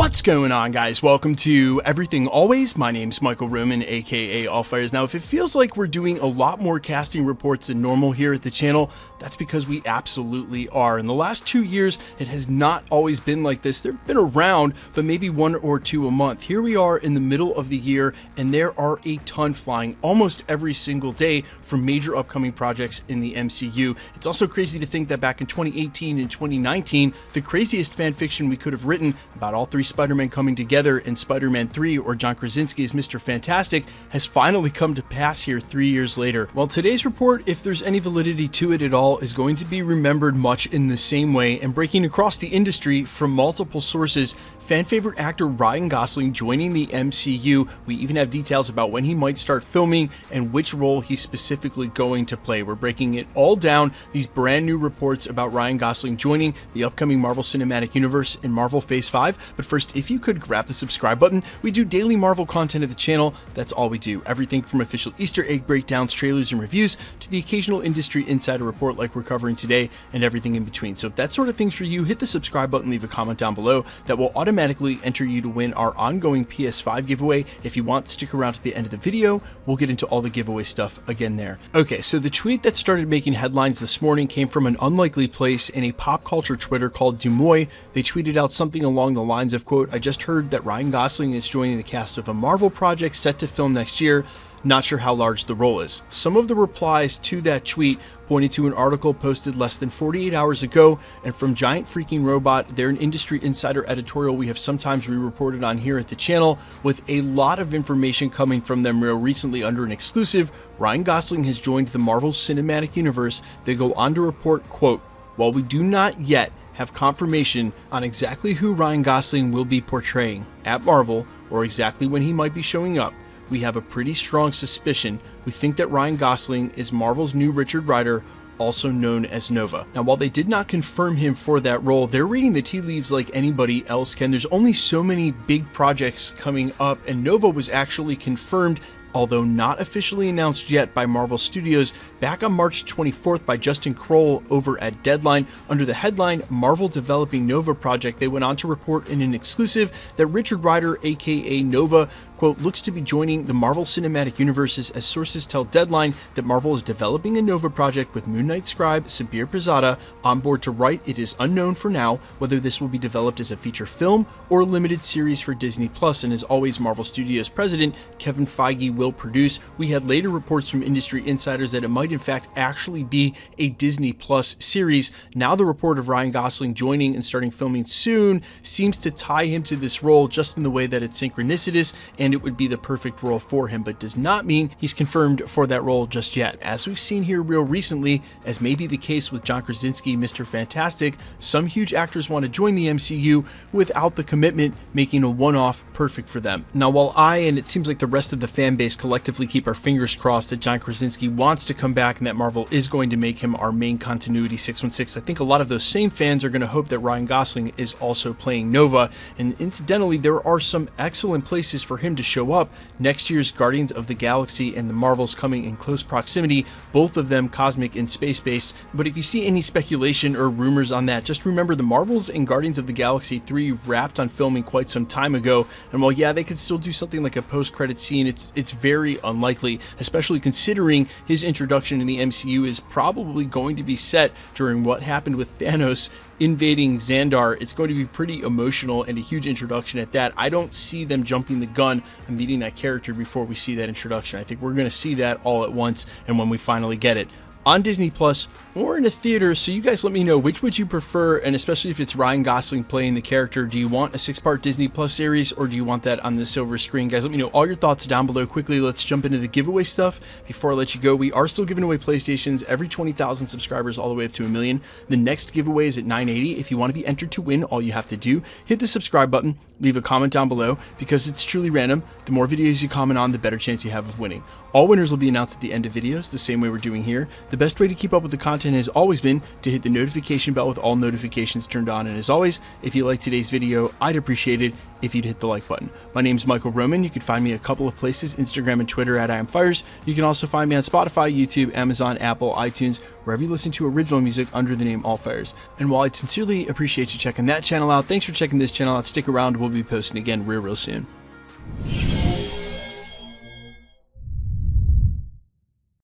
What's going on, guys? Welcome to Everything Always. My name's Michael Roman, aka Allfires. Now, if it feels like we're doing a lot more casting reports than normal here at the channel, that's because we absolutely are. In the last 2 years, it has not always been like this. They've been around, but maybe 1 or 2 a month. Here we are in the middle of the year, and there are a ton flying almost every single day from major upcoming projects in the MCU. It's also crazy to think that back in 2018 and 2019, the craziest fan fiction we could have written about all 3 Spider-Man coming together in Spider-Man 3 or John Krasinski's Mr. Fantastic has finally come to pass here 3 years later. Well, today's report, if there's any validity to it at all, is going to be remembered much in the same way and breaking across the industry from multiple sources. Fan favorite actor Ryan Gosling joining the MCU. We even have details about when he might start filming and which role he's specifically going to play. We're breaking it all down, these brand new reports about Ryan Gosling joining the upcoming Marvel Cinematic Universe in Marvel Phase 5. But first, if you could grab the subscribe button. We do daily Marvel content at the channel. That's all we do. Everything from official Easter egg breakdowns, trailers, and reviews to the occasional industry insider report like we're covering today, and everything in between. So if that sort of thing's for you, hit the subscribe button, leave a comment down below. That will automatically enter you to win our ongoing PS5 giveaway. If you want, stick around to the end of the video. We'll get into all the giveaway stuff again there. Okay, so the tweet that started making headlines this morning came from an unlikely place in a pop culture Twitter called Dumoy. They tweeted out something along the lines of, quote, "I just heard that Ryan Gosling is joining the cast of a Marvel project set to film next year. Not sure how large the role is." Some of the replies to that tweet pointed to an article posted less than 48 hours ago, and from Giant Freaking Robot, they're an industry insider editorial we have sometimes re-reported on here at the channel, with a lot of information coming from them real recently under an exclusive. Ryan Gosling has joined the Marvel Cinematic Universe. They go on to report, quote, "While we do not yet have confirmation on exactly who Ryan Gosling will be portraying at Marvel or exactly when he might be showing up, we have a pretty strong suspicion. We think that Ryan Gosling is Marvel's new Richard Rider, also known as Nova." Now, while they did not confirm him for that role, they're reading the tea leaves like anybody else can. There's only so many big projects coming up, and Nova was actually confirmed, although not officially announced yet, by Marvel Studios back on March 24th by Justin Kroll over at Deadline. Under the headline, "Marvel Developing Nova Project," they went on to report in an exclusive that Richard Rider, aka Nova, quote, "looks to be joining the Marvel Cinematic Universes, as sources tell Deadline that Marvel is developing a Nova project with Moon Knight scribe Sabir Pirzada on board to write. It is unknown for now whether this will be developed as a feature film or a limited series for Disney Plus, and as always, Marvel Studios president Kevin Feige will produce." We had later reports from industry insiders that it might in fact actually be a Disney Plus series. Now the report of Ryan Gosling joining and starting filming soon seems to tie him to this role just in the way that it's synchronicitous, and it would be the perfect role for him, but does not mean he's confirmed for that role just yet. As we've seen here real recently, as may be the case with John Krasinski, Mr. Fantastic, some huge actors want to join the MCU without the commitment, making a one-off perfect for them. Now, while I, and it seems like the rest of the fan base, collectively keep our fingers crossed that John Krasinski wants to come back and that Marvel is going to make him our main continuity 616, I think a lot of those same fans are going to hope that Ryan Gosling is also playing Nova, and incidentally, there are some excellent places for him to show up. Next year's Guardians of the Galaxy and the Marvels coming in close proximity, both of them cosmic and space-based. But if you see any speculation or rumors on that, just remember the Marvels and Guardians of the Galaxy 3 wrapped on filming quite some time ago, and while yeah, they could still do something like a post-credit scene, it's very unlikely, especially considering his introduction in the MCU is probably going to be set during what happened with Thanos invading Xandar. It's going to be pretty emotional and a huge introduction at that. I don't see them jumping the gun and meeting that character before we see that introduction. I think we're going to see that all at once and when we finally get it on Disney Plus or in a theater. So you guys let me know, which would you prefer, and especially if it's Ryan Gosling playing the character, do you want a 6-part Disney Plus series or do you want that on the silver screen? Guys, let me know all your thoughts down below. Quickly, let's jump into the giveaway stuff. Before I let you go, we are still giving away PlayStations every 20,000 subscribers all the way up to 1 million. The next giveaway is at 980. If you want to be entered to win, all you have to do, hit the subscribe button, leave a comment down below, because it's truly random. The more videos you comment on, the better chance you have of winning. All winners will be announced at the end of videos, the same way we're doing here. The best way to keep up with the content has always been to hit the notification bell with all notifications turned on. And as always, if you like today's video, I'd appreciate it if you'd hit the like button. My name's Michael Roman. You can find me a couple of places, Instagram and Twitter at IamFires. You can also find me on Spotify, YouTube, Amazon, Apple, iTunes, wherever you listen to original music under the name AllFires. And while I'd sincerely appreciate you checking that channel out, thanks for checking this channel out. Stick around. We'll be posting again real soon.